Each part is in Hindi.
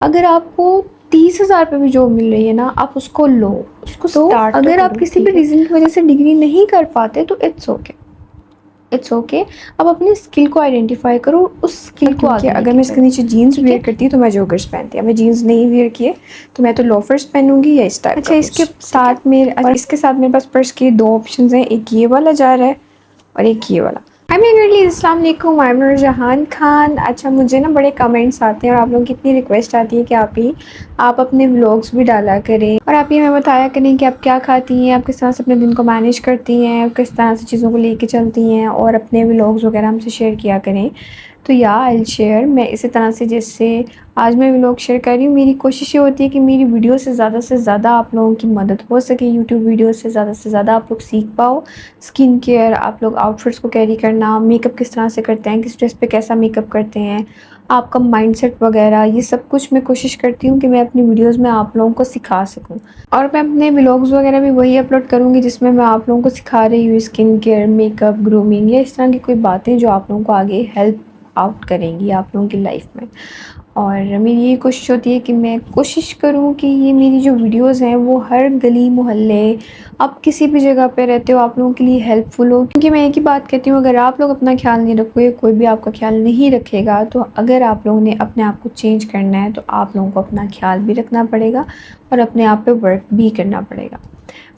अगर आपको 30,000 पे भी जॉब मिल रही है ना, आप उसको लो, उसको स्टार्ट अगर आप किसी भी रीज़न की वजह से डिग्री नहीं कर पाते तो इट्स ओके, इट्स ओके। अब अपनी स्किल को आइडेंटिफाई करो, उस स्किल को आगे अगर मैं इसके नीचे जीन्स वेयर करती हूँ तो मैं जॉगर्स पहनती हूँ, मैं जीन्स नहीं वेयर किए तो मैं तो लोफर्स पहनूंगी या इस टाइप। अच्छा, इसके साथ मेरे पास पर्स के 2 ऑप्शन हैं, एक ये वाला जा रहा है और एक ये वाला। हाय मेरी गर्ली, अस्सलाम वालेकुम, आई एम नूरजहान खान। अच्छा, मुझे ना बड़े कमेंट्स आते हैं और आप लोगों की इतनी रिक्वेस्ट आती है कि आप अपने व्लॉग्स भी डाला करें और आप ये हमें बताया करें कि आप क्या खाती हैं, आप किस तरह से अपने दिन को मैनेज करती हैं, किस तरह से चीज़ों को लेके चलती हैं और अपने व्लॉग्स वगैरह हमसे शेयर किया करें। तो या आई शेयर, मैं इसी तरह से जैसे आज मैं व्लॉग शेयर कर रही हूँ, मेरी कोशिश ये होती है कि मेरी वीडियो से ज़्यादा आप लोगों की मदद हो सके, यूट्यूब वीडियो से ज़्यादा आप लोग सीख पाओ। स्किन केयर, आप लोग आउटफिट्स को कैरी करना, मेकअप किस तरह से करते हैं, किस ड्रेस पे कैसा मेकअप करते हैं, आपका माइंडसेट वगैरह, ये सब कुछ मैं कोशिश करती हूँ कि मैं अपनी वीडियोस में आप लोगों को सिखा सकूँ। और मैं अपने व्लॉग्स वगैरह भी वही अपलोड करूँगी जिसमें मैं आप लोगों को सिखा रही हूँ स्किन केयर, मेकअप, ग्रूमिंग या इस तरह की कोई बातें जो आप लोगों को आगे हेल्प आउट करेंगी आप लोगों की लाइफ में। और मेरी ये कोशिश होती है कि मैं कोशिश करूँ कि ये मेरी जो वीडियोस हैं वो हर गली मोहल्ले, आप किसी भी जगह पे रहते हो, आप लोगों के लिए हेल्पफुल हो। क्योंकि मैं एक ही बात कहती हूँ, अगर आप लोग अपना ख्याल नहीं रखोगे, कोई भी आपका ख्याल नहीं रखेगा, तो अगर आप लोगों ने अपने आप को चेंज करना है तो आप लोगों को अपना ख्याल भी रखना पड़ेगा और अपने आप पे वर्क भी करना पड़ेगा।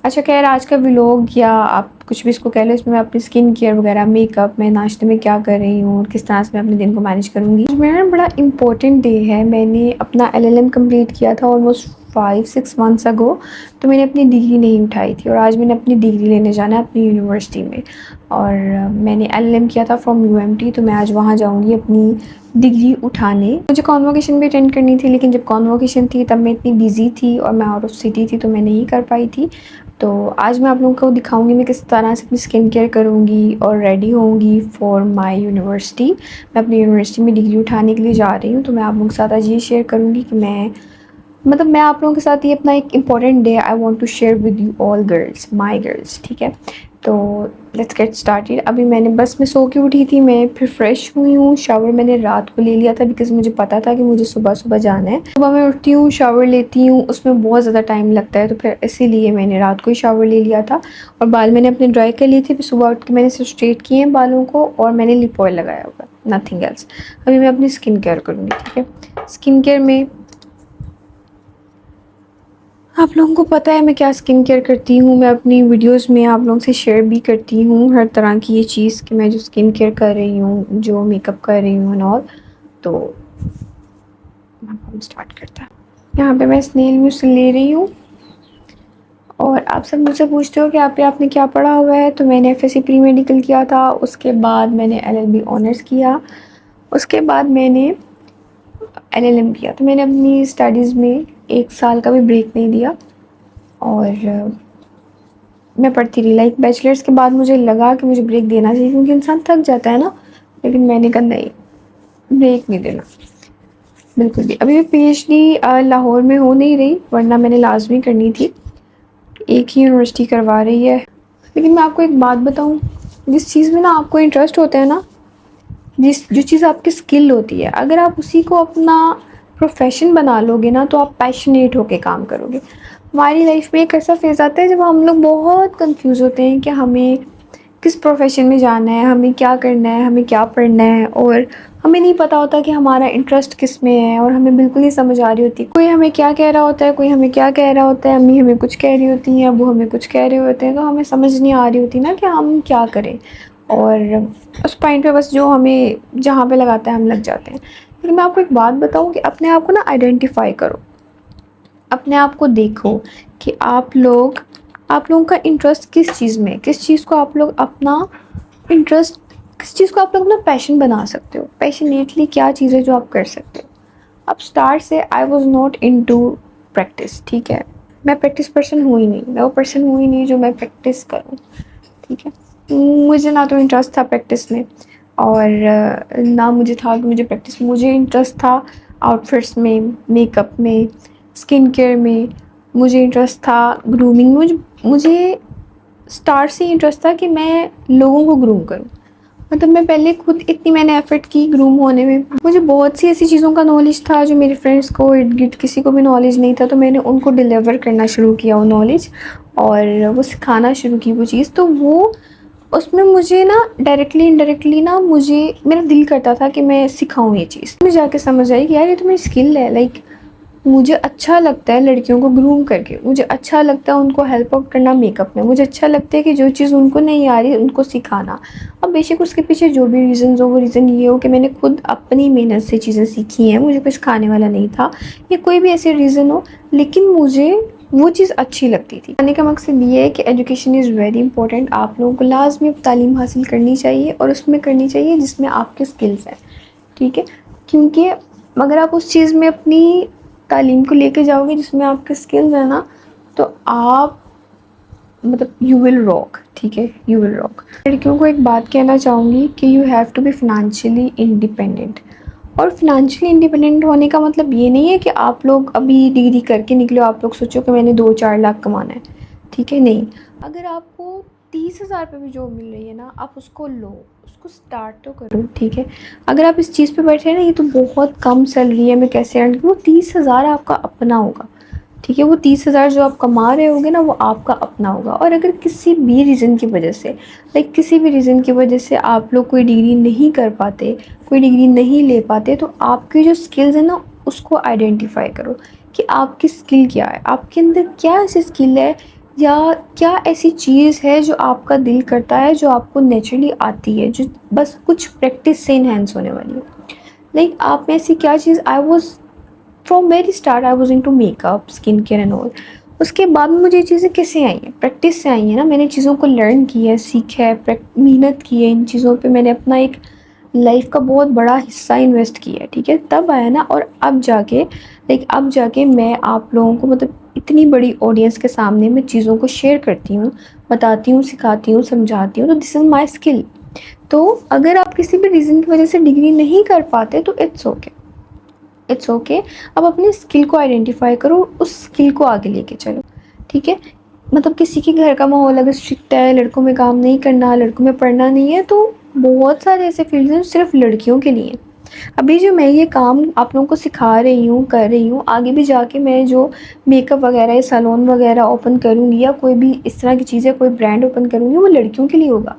अच्छा, खैर आज का व्लॉग या आप कुछ भी इसको कह लो, इसमें मैं अपनी स्किन केयर वगैरह, मेकअप, मैं नाश्ते में क्या कर रही हूँ और किस तरह से मैं अपने दिन को मैनेज करूँगी। मेरा बड़ा इम्पोर्टेंट डे है, मैंने अपना LLM कंप्लीट किया था ऑलमोस्ट 5-6 मंथ्स अगो, तो मैंने अपनी डिग्री नहीं उठाई थी और आज मैंने अपनी डिग्री लेने जाना है अपनी यूनिवर्सिटी में। और मैंने LLM किया था फ्रॉम UMT, तो मैं आज वहाँ जाऊँगी अपनी डिग्री उठाने। मुझे कॉन्वोकेशन भी अटेंड करनी थी, लेकिन जब कॉन्वोकेशन थी तब मैं इतनी बिज़ी थी और मैं आउट ऑफ सिटी थी तो मैं नहीं कर पाई थी। तो आज मैं आप लोगों को दिखाऊंगी मैं किस तरह से अपनी स्किन केयर करूँगी और रेडी होंगी फॉर माय यूनिवर्सिटी। मैं अपनी यूनिवर्सिटी में डिग्री उठाने के लिए जा रही हूँ, तो मैं आप लोगों के साथ आज ये शेयर करूँगी कि मैं आप लोगों के साथ ये अपना एक important day I want to share with you all girls, my girls, ठीक है। तो लेट्स गेट स्टार्टेड। अभी मैंने बस में सो के उठी थी, मैं फिर फ्रेश हुई हूँ, शावर मैंने रात को ले लिया था बिकॉज़ मुझे पता था कि मुझे सुबह सुबह जाना है। सुबह मैं उठती हूँ, शावर लेती हूँ, उसमें बहुत ज़्यादा टाइम लगता है, तो फिर इसीलिए मैंने रात को ही शावर ले लिया था और बाल मैंने अपने ड्राई कर लिए थे। फिर सुबह उठ के मैंने सिर्फ स्ट्रेट किए हैं बालों को और मैंने लिप ऑयल लगाया हुआ, नथिंग एल्स। अभी मैं अपनी स्किन केयर करूँगी, ठीक है। स्किन केयर में आप लोगों को पता है मैं क्या स्किन केयर करती हूँ, मैं अपनी वीडियोस में आप लोगों से शेयर भी करती हूँ हर तरह की ये चीज़ कि मैं जो स्किन केयर कर रही हूँ, जो मेकअप कर रही हूँ एंड ऑल। तो हम स्टार्ट करते हैं। यहाँ पे मैं स्नेल म्यूसिल ले रही हूँ और आप सब मुझसे पूछते हो कि आपने क्या पढ़ा हुआ है, तो मैंने FSC प्री मेडिकल किया था, उसके बाद मैंने LLB ऑनर्स किया, उसके बाद मैंने LLM किया। तो मैंने अपनी स्टडीज़ में 1 साल का भी ब्रेक नहीं दिया और मैं पढ़ती रही। लाइक बैचलर्स के बाद मुझे लगा कि मुझे ब्रेक देना चाहिए क्योंकि इंसान थक जाता है ना, लेकिन मैंने कहा नहीं, ब्रेक नहीं देना बिल्कुल भी। अभी मैं PhD लाहौर में हो नहीं रही, वरना मैंने लाजमी करनी थी, एक ही यूनिवर्सिटी करवा रही है। लेकिन मैं आपको एक बात बताऊँ, जिस चीज़ में ना आपको इंटरेस्ट होता है ना, जो चीज़ आपकी स्किल होती है, अगर आप उसी को अपना प्रोफेशन बना लोगे ना तो आप पैशनेट होके काम करोगे। हमारी लाइफ में एक ऐसा फेज़ आता है जब हम लोग बहुत कंफ्यूज होते हैं कि हमें किस प्रोफेशन में जाना है, हमें क्या करना है, हमें क्या पढ़ना है, और हमें नहीं पता होता कि हमारा इंटरेस्ट किस में है और हमें बिल्कुल ही समझ आ रही होती। कोई हमें क्या कह रहा होता है, कोई हमें क्या कह रहा होता है, अम्मी हमें कुछ कह रही होती हैं, अबू हमें कुछ कह रहे होते हैं, तो हमें समझ नहीं आ रही होती ना कि हम क्या करें। और उस पॉइंट पे बस जो हमें जहाँ पे लगाता है हम लग जाते हैं। लेकिन मैं आपको एक बात बताऊँ कि अपने आप को ना आइडेंटिफाई करो, अपने आप को देखो कि आप लोगों का इंटरेस्ट किस चीज़ में, किस चीज़ को आप लोग अपना इंटरेस्ट, किस चीज़ को आप लोग अपना पैशन बना सकते हो। पैशनेटली क्या चीज़ है जो आप कर सकते हो। अब स्टार्ट से I was not into practice, ठीक है। मैं प्रैक्टिस पर्सन हुई नहीं, मैं वो पर्सन हुई नहीं जो मैं प्रैक्टिस करूँ, ठीक है। मुझे ना तो इंटरेस्ट था प्रैक्टिस में और ना मुझे था कि मुझे इंटरेस्ट था आउटफिट्स में, मेकअप में, स्किन केयर में, मुझे इंटरेस्ट था ग्रूमिंग में। मुझे स्टार्ट से इंटरेस्ट था कि मैं लोगों को ग्रूम करूं। मतलब मैं पहले खुद इतनी मैंने एफ़र्ट की ग्रूम होने में। मुझे बहुत सी ऐसी चीज़ों का नॉलेज था जो मेरे फ्रेंड्स को, इर्द-गिर्द किसी को भी नॉलेज नहीं था, तो मैंने उनको डिलीवर करना शुरू किया वो नॉलेज और वो सिखाना शुरू की वो चीज़। तो वो उसमें मुझे ना डायरेक्टली इनडायरेक्टली ना मुझे मेरा दिल करता था कि मैं सिखाऊँ ये चीज़। मुझे जाके समझ आई कि यार ये तो मेरी स्किल है। लाइक मुझे अच्छा लगता है लड़कियों को ग्रूम करके, मुझे अच्छा लगता है उनको हेल्प आउट करना मेकअप में, मुझे अच्छा लगता है कि जो चीज़ उनको नहीं आ रही उनको सिखाना। अब बेशक उसके पीछे जो भी रीज़न्स हो, वो रीज़न ये हो कि मैंने खुद अपनी मेहनत से चीज़ें सीखी हैं, मुझे कोई सिखाने वाला नहीं था, या कोई भी ऐसे रीज़न हो, लेकिन मुझे वो चीज़ अच्छी लगती थी। कहने का मकसद ये है कि एजुकेशन इज़ वेरी इंपॉर्टेंट। आप लोगों को लाज़मी तालीम हासिल करनी चाहिए और उसमें करनी चाहिए जिसमें आपके स्किल्स हैं, ठीक है? क्योंकि अगर आप उस चीज़ में अपनी तालीम को लेके जाओगे जिसमें आपके स्किल्स हैं ना, तो आप मतलब यू विल रॉक, ठीक है? You will rock. लड़कियों को एक बात कहना चाहूँगी कि you have to be financially independent. और फ़ाइनेंशियली इंडिपेंडेंट होने का मतलब ये नहीं है कि आप लोग अभी डिग्री करके निकले हो, आप लोग सोचो कि मैंने 2-4 लाख कमाना है, ठीक है? नहीं। अगर आपको 30,000 पे भी जॉब मिल रही है ना, आप उसको लो, उसको स्टार्ट तो करो, ठीक है? अगर आप इस चीज़ पे बैठे हैं ना, ये तो बहुत कम सैलरी है, मैं कैसे अर्न करूँ, वो 30,000 आपका अपना होगा, ठीक है? वो 30,000 जो आप कमा रहे होगे ना, वो आपका अपना होगा। और अगर किसी भी रीज़न की वजह से, लाइक किसी भी रीज़न की वजह से आप लोग कोई डिग्री नहीं कर पाते, कोई डिग्री नहीं ले पाते, तो आपकी जो स्किल्स है ना, उसको आइडेंटिफाई करो कि आपकी स्किल क्या है, आपके अंदर क्या ऐसी स्किल है या क्या ऐसी चीज़ है जो आपका दिल करता है, जो आपको नेचुरली आती है, जो बस कुछ प्रैक्टिस से इन्हेंस होने वाली है। लाइक आप में ऐसी क्या चीज़, I was from very start I was into makeup, skin care and all. उसके बाद में मुझे ये चीज़ें कैसे आई हैं, प्रैक्टिस से आई हैं ना। मैंने चीज़ों को लर्न किया है, सीखा है, मेहनत की है इन चीज़ों पे, मैंने अपना एक लाइफ का बहुत बड़ा हिस्सा इन्वेस्ट किया है, ठीक है? तब आया ना। और अब जाके अब जाके मैं आप लोगों को मतलब इतनी बड़ी ऑडियंस के सामने मैं चीज़ों को शेयर करती हूँ, बताती हूँ, सिखाती हूँ, समझाती हूँ, तो दिस इज़ माई स्किल। तो अगर आप किसी भी रीज़न की वजह से डिग्री नहीं कर पाते तो इट्स ओके, इट्स ओके। अब अपनी स्किल को आइडेंटिफाई करो, उस स्किल को आगे लेके चलो, ठीक है? मतलब किसी के घर का माहौल अगर स्ट्रिक्ट है, लड़कों में काम नहीं करना, लड़कों में पढ़ना नहीं है, तो बहुत सारे ऐसे फील्ड्स हैं सिर्फ लड़कियों के लिए। अभी जो मैं ये काम आप लोगों को सिखा रही हूँ, कर रही हूँ, आगे भी जाके मैं जो मेकअप वगैरह या सैलून वगैरह ओपन करूँगी या कोई भी इस तरह की चीज़ें, कोई ब्रांड ओपन करूँगी, वो लड़कियों के लिए होगा,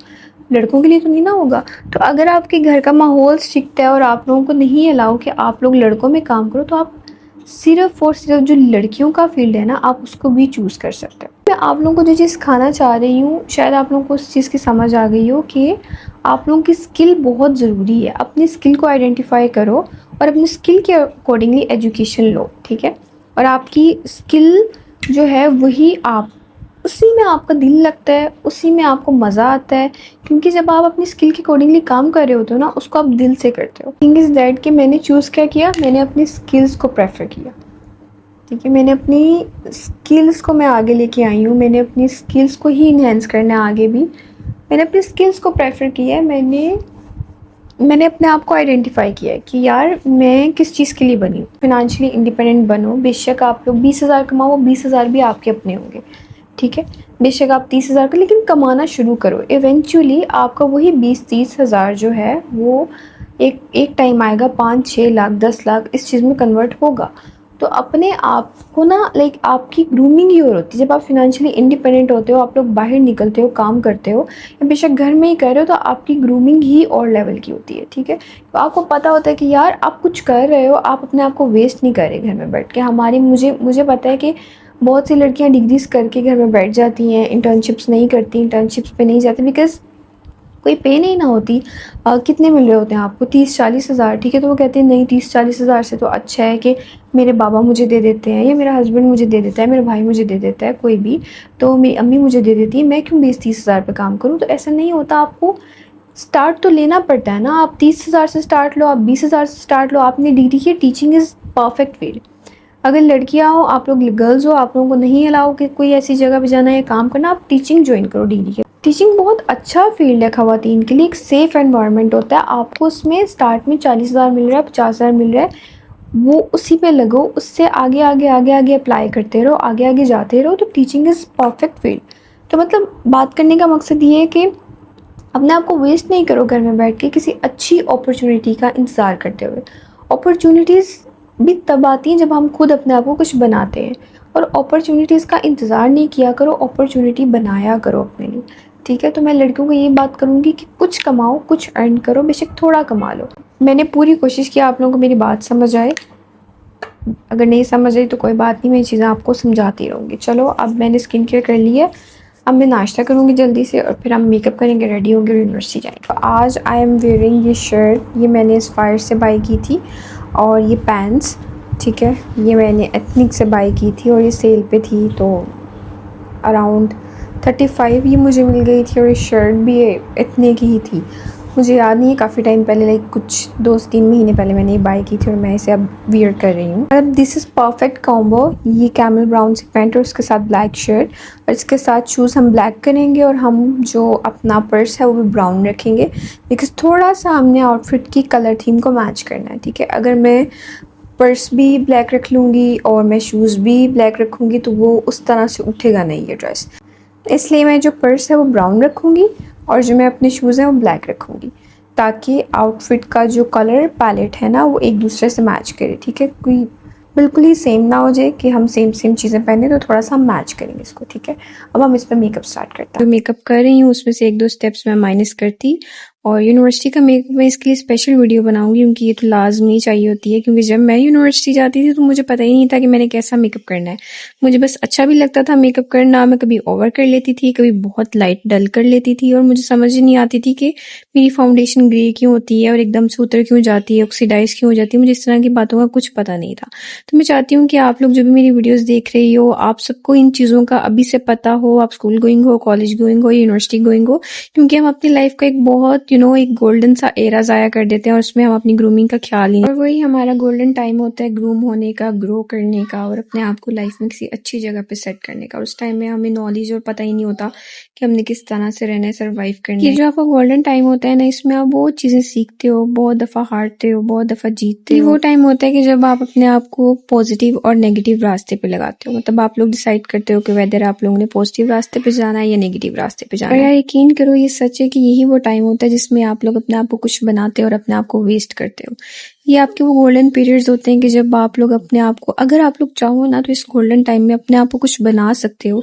लड़कों के लिए तो नहीं ना होगा। तो अगर आपके घर का माहौल स्ट्रिक्ट है और आप लोगों को नहीं अलाउ कि आप लोग लड़कों में काम करो, तो आप सिर्फ़ और सिर्फ जो लड़कियों का फ़ील्ड है ना, आप उसको भी चूज़ कर सकते हो। मैं आप लोगों को जो चीज़ सिखाना चाह रही हूँ, शायद आप लोगों को उस चीज़ की समझ आ गई हो कि आप लोगों की स्किल बहुत ज़रूरी है। अपनी स्किल को आइडेंटिफ़ाई करो और अपनी स्किल के अकॉर्डिंगली एजुकेशन लो, ठीक है? और आपकी स्किल जो है वही आप, उसी में आपका दिल लगता है, उसी में आपको मज़ा आता है, क्योंकि जब आप अपनी स्किल के अकॉर्डिंगली काम कर रहे होते हो ना, उसको आप दिल से करते हो। थिंग इज़ दैट कि मैंने चूज़ क्या किया, मैंने अपनी स्किल्स को प्रेफर किया, ठीक है? मैंने अपनी स्किल्स को मैं आगे लेके आई हूँ, मैंने अपनी स्किल्स को ही इन्हेंस करना है आगे भी। मैंने अपनी स्किल्स को प्रेफर किया है, मैंने अपने आप को आइडेंटिफाई किया है कि यार मैं किस चीज़ के लिए बनी हूँ। फ़ाइनेंशियली इंडिपेंडेंट बनो, बेशक आप लोग 20,000 कमाओ, 20,000 भी आपके अपने होंगे, ठीक है? बेशक आप 30,000 का, लेकिन कमाना शुरू करो। इवेंचुअली आपका वही 20-30 हज़ार जो है वो एक एक टाइम आएगा 5-6 लाख 10 लाख इस चीज़ में कन्वर्ट होगा। तो अपने आप को ना आपकी ग्रूमिंग ही और होती है। जब आप फ़ाइनेंशियली इंडिपेंडेंट होते हो, आप लोग बाहर निकलते हो, काम करते हो या बेशक घर में ही कर रहे हो, तो आपकी ग्रूमिंग ही और लेवल की होती है, ठीक है? तो आपको पता होता है कि यार आप कुछ कर रहे हो, आप अपने आप को वेस्ट नहीं कर रहे घर में बैठ के। मुझे पता है कि बहुत सी लड़कियां डिग्रीज करके घर में बैठ जाती हैं, इंटर्नशिप्स नहीं करती, इंटर्नशिप्स पे नहीं जाती, बिकॉज़ कोई पे नहीं ना होती। कितने मिल रहे होते हैं आपको, 30-40 हज़ार, ठीक है? तो वो कहते हैं नहीं, 30-40 हज़ार से तो अच्छा है कि मेरे बाबा मुझे दे देते हैं, या मेरा हस्बैंड मुझे दे देता है, मेरा भाई मुझे दे देता है, कोई भी, तो मेरी अम्मी मुझे दे देती है, मैं क्यों 20-30 हज़ार पे काम करूँ? तो ऐसा नहीं होता। आपको स्टार्ट तो लेना पड़ता है ना। आप 30,000 से स्टार्ट लो, आप 20,000 से स्टार्ट लो, आपने डिग्री की, टीचिंग इज़ परफेक्ट फील्ड। अगर लड़कियां हो, आप लोग गर्ल्स हो, आप लोगों को नहीं अलाउ कि कोई ऐसी जगह पे जाना है काम करना, आप टीचिंग ज्वाइन करो डिग्री के। टीचिंग बहुत अच्छा फील्ड है ख़वातीन के लिए, एक सेफ़ एनवायरनमेंट होता है। आपको उसमें स्टार्ट में 40,000 मिल रहा है, 50,000 मिल रहा है, वो उसी पे लगो, उससे आगे आगे आगे आगे अप्लाई करते रहो, आगे आगे जाते रहो, तो टीचिंग इज़ परफेक्ट फील्ड। तो मतलब बात करने का मकसद ये है कि अपने आप को वेस्ट नहीं करो घर में बैठ के किसी अच्छी अपॉर्चुनिटी का इंतज़ार करते हुए। अपॉर्चुनिटीज़ भी तब आती हैं जब हम खुद अपने आप को कुछ बनाते हैं, और अपॉर्चुनिटीज़ का इंतज़ार नहीं किया करो, अपॉर्चुनिटी बनाया करो अपने लिए, ठीक है। तो मैं लड़कियों को ये बात करूँगी कि कुछ कमाओ, कुछ अर्न करो, बेशक थोड़ा कमा लो। मैंने पूरी कोशिश की आप लोगों को मेरी बात समझ आए। अगर नहीं समझ आई तो कोई बात नहीं, मैं चीज़ें आपको समझाती रहूँगी। चलो, अब मैंने स्किन केयर कर ली है, अब मैं नाश्ता करूँगी जल्दी से और फिर हम मेकअप करेंगे, रेडी होंगे और यूनिवर्सिटी जाएंगे। तो आज आई एम वेयरिंग ये शर्ट, ये मैंने इंस्पायर से बाई की थी, और ये पैंट्स, ठीक है, ये मैंने एथनिक से बाई की थी और ये सेल पे थी, तो अराउंड 35 ये मुझे मिल गई थी। और ये शर्ट भी इतने की ही थी, मुझे याद नहीं है, काफ़ी टाइम पहले, लाइक कुछ 2-3 महीने पहले मैंने ये बाई की थी और मैं इसे अब वियर कर रही हूँ। अब दिस इज़ परफेक्ट कॉम्बो, ये कैमल ब्राउन से पैंट और उसके साथ ब्लैक शर्ट, और इसके साथ शूज़ हम ब्लैक करेंगे और हम जो अपना पर्स है वो भी ब्राउन रखेंगे, बिकॉज थोड़ा सा हमने आउटफिट की कलर थीम को मैच करना है, ठीक है। अगर मैं पर्स भी ब्लैक रख लूँगी और मैं शूज़ भी ब्लैक रखूँगी तो वो उस तरह से उठेगा नहीं ये ड्रेस, इसलिए मैं जो पर्स है वो ब्राउन रखूँगी और जो मैं अपने शूज़ हैं वो ब्लैक रखूँगी, ताकि आउटफिट का जो कलर पैलेट है ना वो एक दूसरे से मैच करे, ठीक है। कोई बिल्कुल ही सेम ना हो जाए कि हम सेम चीज़ें पहने, तो थोड़ा सा हम मैच करेंगे इसको, ठीक है। अब हम इस पर मेकअप स्टार्ट करते हैं। जो मेकअप कर रही हूँ उसमें से 1-2 स्टेप्स मैं माइनस करती, और यूनिवर्सिटी का मेकअप मैं इसके लिए स्पेशल वीडियो बनाऊंगी, क्योंकि ये तो लाजमी चाहिए होती है, क्योंकि जब मैं यूनिवर्सिटी जाती थी तो मुझे पता ही नहीं था कि मैंने कैसा मेकअप करना है। मुझे बस अच्छा भी लगता था मेकअप करना, मैं कभी ओवर कर लेती थी, कभी बहुत लाइट डल कर लेती थी, और मुझे समझ ही नहीं आती थी कि मेरी फाउंडेशन ग्रे क्यों होती है और एकदम से उतर क्यों जाती है, ऑक्सीडाइज क्यों हो जाती है। मुझे इस तरह की बातों का कुछ पता नहीं था। तो मैं चाहती हूँ कि आप लोग जो भी मेरी वीडियोस देख रही हो, आप सबको इन चीज़ों का अभी से पता हो, आप स्कूल गोइंग हो, कॉलेज गोइंग हो, यूनिवर्सिटी गोइंग हो, क्योंकि हम अपनी लाइफ का एक बहुत एक गोल्डन सा एरा ज़ाया कर देते हैं और उसमें हम अपनी ग्रूमिंग का ख्याल ही नहीं, और वही हमारा गोल्डन टाइम होता है ग्रूम होने का, ग्रो करने का, और अपने आप को लाइफ में किसी अच्छी जगह पे सेट करने का। और उस टाइम में हमें नॉलेज और पता ही नहीं होता कि हमने किस तरह से रहना है, सर्वाइव करना है। ये जो आपका गोल्डन टाइम होता है ना, इसमें आप बहुत चीज़ें सीखते हो, बहुत दफ़ा हारते हो, बहुत दफ़ा जीतते हो। वो टाइम होता है कि जब आप अपने आप को पॉजिटिव और नेगेटिव रास्ते पे लगाते हो, मतलब आप लोग डिसाइड करते हो कि वेदर आप लोगों ने पॉजिटिव रास्ते पे जाना है या नेगेटिव रास्ते पे जाना है। और यार यकीन करो, ये सच है कि यही वो टाइम होता है जिसमें आप लोग अपने आप को कुछ बनाते हो और अपने आप को वेस्ट करते हो। ये आपके वो गोल्डन पीरियड्स होते हैं कि जब आप लोग अपने आप को, अगर आप लोग चाहो ना, तो इस गोल्डन टाइम में अपने आप को कुछ बना सकते हो।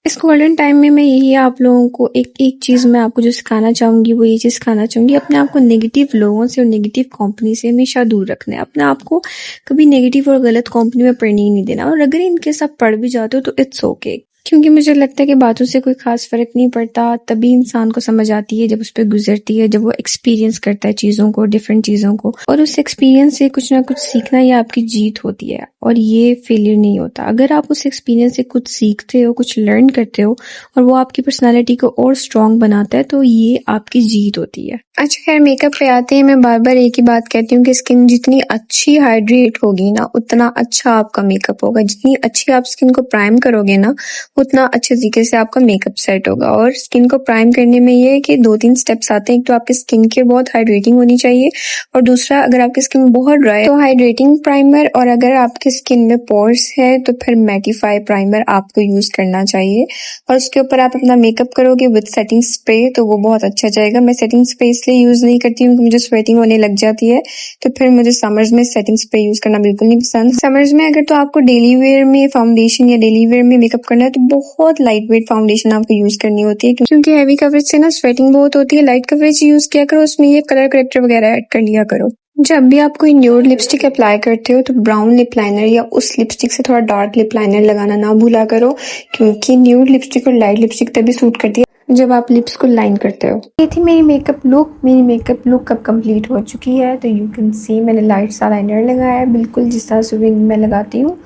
इस गोल्डन टाइम में मैं यही आप लोगों को एक चीज़ मैं आपको जो सिखाना चाहूँगी, वो ये चीज़ सिखाना चाहूँगी, अपने आप को नेगेटिव लोगों से और नेगेटिव कंपनी से हमेशा दूर रखना है। अपने आप को कभी नेगेटिव और गलत कंपनी में पढ़ने ही नहीं देना, और अगर इनके साथ पढ़ भी जाते हो तो इट्स ओके, क्योंकि मुझे लगता है कि बातों से कोई खास फर्क नहीं पड़ता। तभी इंसान को समझ आती है जब उस पर गुजरती है, जब वो एक्सपीरियंस करता है चीज़ों को, डिफरेंट चीज़ों को, और उस एक्सपीरियंस से कुछ ना कुछ सीखना, ये आपकी जीत होती है और ये फेलियर नहीं होता। अगर आप उस एक्सपीरियंस से कुछ सीखते हो, कुछ लर्न करते हो, और वो आपकी पर्सनैलिटी को और स्ट्रॉन्ग बनाता है, तो ये आपकी जीत होती है। अच्छा खैर, मेकअप पे आते हैं। मैं बार बार एक ही बात कहती हूँ कि स्किन जितनी अच्छी हाइड्रेट होगी ना, उतना अच्छा आपका मेकअप होगा। जितनी अच्छी आप स्किन को प्राइम करोगे ना, उतना अच्छे तरीके से आपका मेकअप सेट होगा। और स्किन को प्राइम करने में ये है कि 2-3 स्टेप्स आते हैं। एक तो आपकी स्किन केयर बहुत हाइड्रेटिंग होनी चाहिए, और दूसरा, अगर आपकी स्किन बहुत ड्राई है तो हाइड्रेटिंग प्राइमर, और अगर आपकी स्किन में पोर्स है तो फिर मैटिफाई प्राइमर आपको यूज करना चाहिए। और उसके ऊपर आप अपना मेकअप करोगे विद सेटिंग स्प्रे, तो वो बहुत अच्छा जाएगा। मैं सेटिंग स्प्रे इसलिए यूज नहीं करती हूँ कि मुझे स्वेटिंग होने लग जाती है, तो फिर मुझे समर्स में सेटिंग स्प्रे यूज करना बिल्कुल नहीं पसंद। समर्स में अगर तो आपको डेली वेयर में फाउंडेशन या डेली वेयर में मेकअप करना है तो बहुत लाइट वेट फाउंडेशन आपको यूज करनी होती है, क्योंकि हैवी कवरेज से ना स्वेटिंग बहुत होती है। लाइट कवरेज यूज किया करो, उसमें ये कलर करेक्टर वगैरह ऐड कर लिया करो। जब भी आप कोई न्यूड लिपस्टिक अप्लाई करते हो तो ब्राउन लिप लाइनर या उस लिपस्टिक से थोड़ा डार्क लिप लाइनर लगाना ना भूला करो, क्योंकि न्यूड लिपस्टिक और लाइट लिपस्टिक तभी सूट करती है जब आप लिप्स को लाइन करते हो। ये थी मेरी मेकअप लुक। मेरी मेकअप लुक अब कंप्लीट हो चुकी है, तो यू कैन सी मैंने लाइट सा लाइनर लगाया है, बिल्कुल जिस तरह से विंग में लगाती हूँ।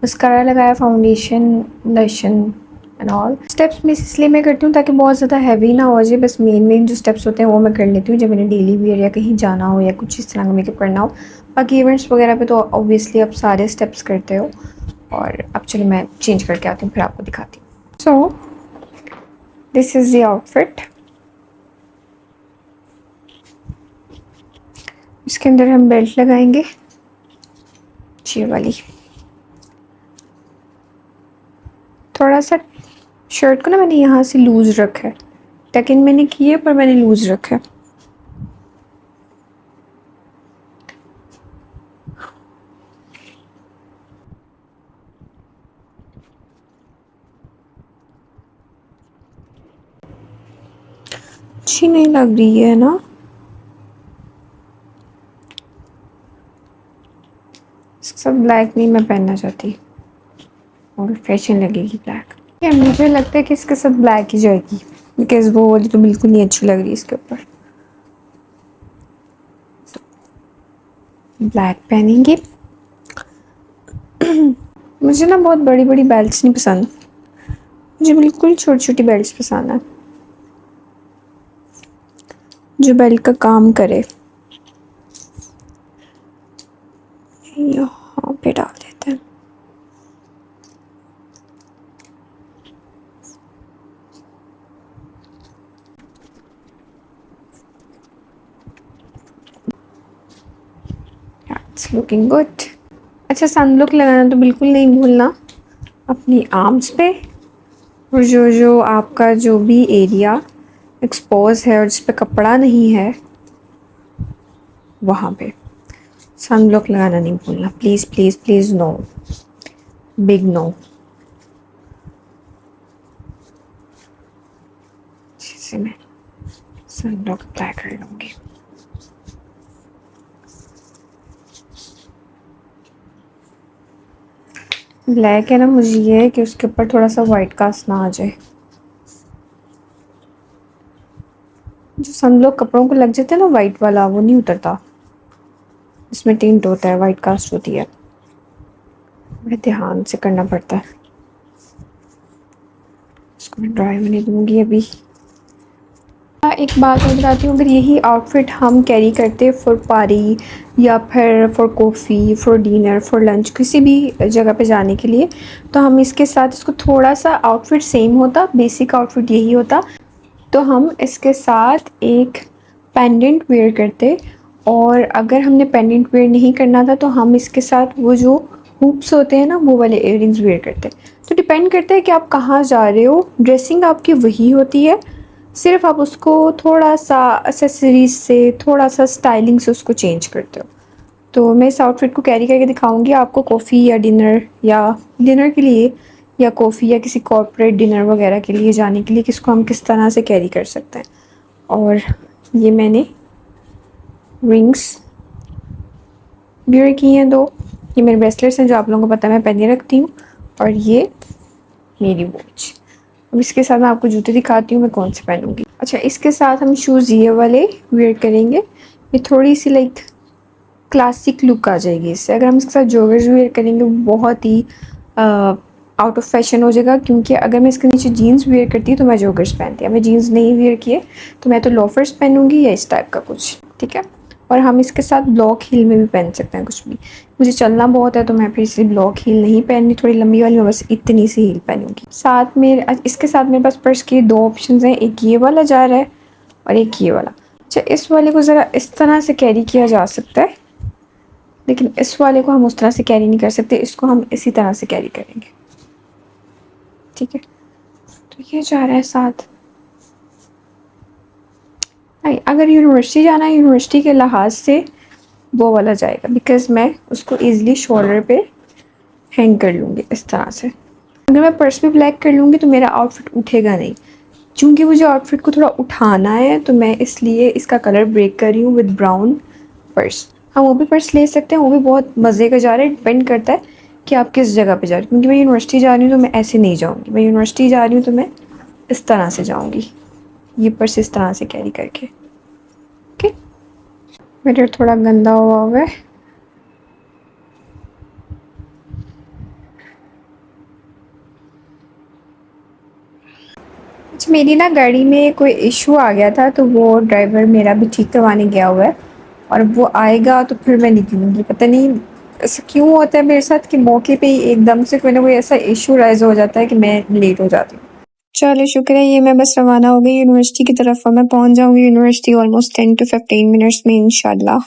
मस्कारा लगाया, फाउंडेशन, लशन एंड ऑल। स्टेप्स मैं इसलिए मैं करती हूँ ताकि बहुत ज़्यादा हैवी ना हो जाए। बस मेन जो स्टेप्स होते हैं वो मैं कर लेती हूँ जब मैंने डेली वेयर या कहीं जाना हो या कुछ इस तरह का मेकअप करना हो। बाकी इवेंट्स वगैरह पे तो ऑब्वियसली आप सारे स्टेप्स करते हो। और अब चलो मैं चेंज करके आती हूँ, फिर आपको दिखाती हूँ। So this is the outfit. इसके अंदर हम बेल्ट लगाएंगे, ये वाली। थोड़ा सा शर्ट को ना मैंने यहाँ से लूज रखा है, टक इन मैंने किए पर मैंने लूज रखा है। अच्छी नहीं लग रही है ना? सब ब्लैक नहीं मैं पहनना चाहती, और फैशन लगेगी ब्लैक। या मुझे लगता है कि इसके साथ ब्लैक ही जाएगी, बिकॉज वो वाली तो बिल्कुल नहीं अच्छी लग रही इसके ऊपर। तो ब्लैक पहनेंगे। मुझे ना बहुत बड़ी बड़ी बेल्ट्स नहीं पसंद, मुझे बिल्कुल छोटी छोटी बेल्ट्स पसंद है, जो बेल्ट का काम करे। यहाँ पे डाल देते हैं। It's looking good. अच्छा, सनब्लॉक लगाना तो बिल्कुल नहीं भूलना अपनी आर्म्स पे, और जो जो आपका जो भी एरिया एक्सपोज है और जिस पे कपड़ा नहीं है वहाँ पे सनब्लॉक लगाना नहीं भूलना। Please please please, no, big no. जैसे मैं सनब्लॉक अप्लाई कर लूँगी। ब्लैक है ना, मुझे ये है कि उसके ऊपर थोड़ा सा वाइट कास्ट ना आ जाए। जो सनब्लॉक कपड़ों को लग जाता है ना वाइट वाला, वो नहीं उतरता, इसमें टिंट होता है, वाइट कास्ट होती है। बड़े ध्यान से करना पड़ता है। इसको मैं ड्राई होने दूँगी अभी। एक बात और बताती हूँ, अगर यही आउटफिट हम कैरी करते फॉर पार्टी या फिर for coffee, for dinner, for lunch, किसी भी जगह पे जाने के लिए, तो हम इसके साथ इसको थोड़ा सा आउटफिट सेम होता, बेसिक आउटफिट यही होता, तो हम इसके साथ एक पेंडेंट वेयर करते। और अगर हमने पेंडेंट वेयर नहीं करना था तो हम इसके साथ वो जो हुप्स होते हैं ना, वो वाले इयररिंग्स वेयर करते। तो डिपेंड करता है कि आप कहाँ जा रहे हो, ड्रेसिंग आपकी वही होती है, सिर्फ आप उसको थोड़ा सा एक्सेसरीज से, थोड़ा सा स्टाइलिंग से उसको चेंज करते हो। तो मैं इस आउटफिट को कैरी करके दिखाऊंगी आपको कॉफ़ी या डिनर के लिए, या कॉफ़ी या किसी कॉर्पोरेट डिनर वगैरह के लिए जाने के लिए किसको हम किस तरह से कैरी कर सकते हैं। और ये मैंने रिंग्स भी रखी हैं 2, ये मेरे ब्रेसलेट्स हैं जो आप लोगों को पता है मैं पहने रखती हूँ, और ये मेरी वॉच। अब इसके साथ मैं आपको जूते दिखाती हूँ मैं कौन से पहनूंगी। अच्छा, इसके साथ हम शूज़ ये वाले वेयर करेंगे, ये थोड़ी सी लाइक क्लासिक लुक आ जाएगी इससे। अगर हम इसके साथ जॉगर्स वेयर करेंगे बहुत ही आउट ऑफ फैशन हो जाएगा, क्योंकि अगर मैं इसके नीचे जीन्स वेयर करती तो मैं जॉगर्स पहनती, मैं जीन्स नहीं वेयर किए तो मैं तो लोफर्स पहनूंगी या इस टाइप का कुछ, ठीक है। और हम इसके साथ ब्लॉक हील में भी पहन सकते हैं कुछ भी। मुझे चलना बहुत है तो मैं फिर इसलिए ब्लॉक हील नहीं पहननी, थोड़ी लंबी वाली, मैं बस इतनी सी हील पहनूंगी। साथ में इसके साथ मेरे पास पर्स के 2 ऑप्शन हैं, एक ये वाला जा रहा है और एक ये वाला। अच्छा, इस वाले को ज़रा इस तरह से कैरी किया जा सकता है, लेकिन इस वाले को हम उस तरह से कैरी नहीं कर सकते, इसको हम इसी तरह से कैरी करेंगे, ठीक है। तो ये जा रहा है साथ। नहीं, अगर यूनिवर्सिटी जाना है यूनिवर्सिटी के लिहाज से वो वाला जाएगा, बिकॉज मैं उसको ईज़िली शोल्डर पे हैंग कर लूँगी इस तरह से। अगर मैं पर्स भी ब्लैक कर लूँगी तो मेरा आउटफिट उठेगा नहीं, क्योंकि मुझे आउटफिट को थोड़ा उठाना है, तो मैं इसलिए इसका कलर ब्रेक कर रही हूँ विद ब्राउन पर्स। हाँ, वो भी पर्स ले सकते हैं, वो भी बहुत मज़े का जा रहा है, डिपेंड करता है कि आप किस जगह पे जा रही हो। क्योंकि मैं यूनिवर्सिटी जा रही हूँ तो मैं ऐसे नहीं जाऊँगी, मैं यूनिवर्सिटी जा रही हूँ तो मैं इस तरह से जाऊँगी, ये पर्स इस तरह से कैरी करके। ओके, मेरा थोड़ा गंदा हुआ है। अच्छा, मेरी ना गाड़ी में कोई इशू आ गया था, तो वो ड्राइवर मेरा भी ठीक करवाने गया हुआ है, और वो आएगा तो फिर मैं निकलूँगी। पता नहीं ऐसा क्यों होता है मेरे साथ कि मौके पे ही एकदम से कोई ना कोई ऐसा इशू राइज हो जाता है कि मैं लेट हो जाती हूँ। चलो शुक्र है, ये मैं बस रवाना हो गई यूनिवर्सिटी की तरफ, और मैं पहुँच जाऊँगी यूनिवर्सिटी ऑलमोस्ट 10 to 15 मिनट्स में इंशाल्लाह।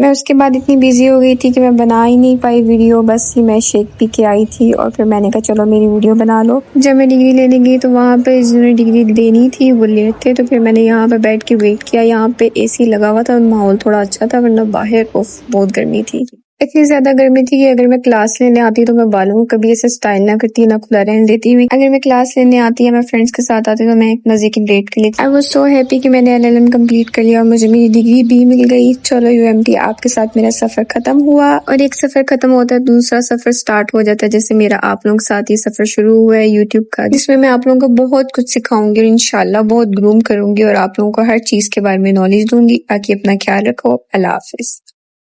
मैं उसके बाद इतनी बिजी हो गई थी कि मैं बना ही नहीं पाई वीडियो, बस ही मैं शेक पी के आई थी और फिर मैंने कहा चलो मेरी वीडियो बना लो। जब मैं डिग्री लेने गई तो वहाँ पे जिन्होंने डिग्री देनी थी वो लेट थे, तो फिर मैंने यहाँ पे बैठ के वेट किया। यहाँ पे एसी लगा हुआ था और माहौल थोड़ा अच्छा था, वरना बाहर बहुत गर्मी थी। इतनी ज्यादा गर्मी थी कि अगर मैं क्लास लेने आती तो मैं बालों को कभी ऐसे स्टाइल ना करती, ना खुला रहने देती हुई। अगर मैं क्लास लेने आती या मैं फ्रेंड्स के साथ आती तो मैं एक मजे की डेट के लिए आई वॉज सो हैप्पी कि मैंने LLM कंप्लीट कर लिया और मुझे मेरी डिग्री भी मिल गई। चलो UMT आपके साथ मेरा सफर खत्म हुआ और एक सफर खत्म होता है दूसरा सफर स्टार्ट हो जाता है। जैसे मेरा आप लोगों के साथ ये सफर शुरू हुआ है यूट्यूब का, जिसमें मैं आप लोगों को बहुत कुछ सिखाऊंगी और इंशाल्लाह बहुत ग्रूम करूंगी और आप लोगों को हर चीज के बारे में नॉलेज दूंगी। बाकी अपना ख्याल रखो। अल्लाह हाफिज।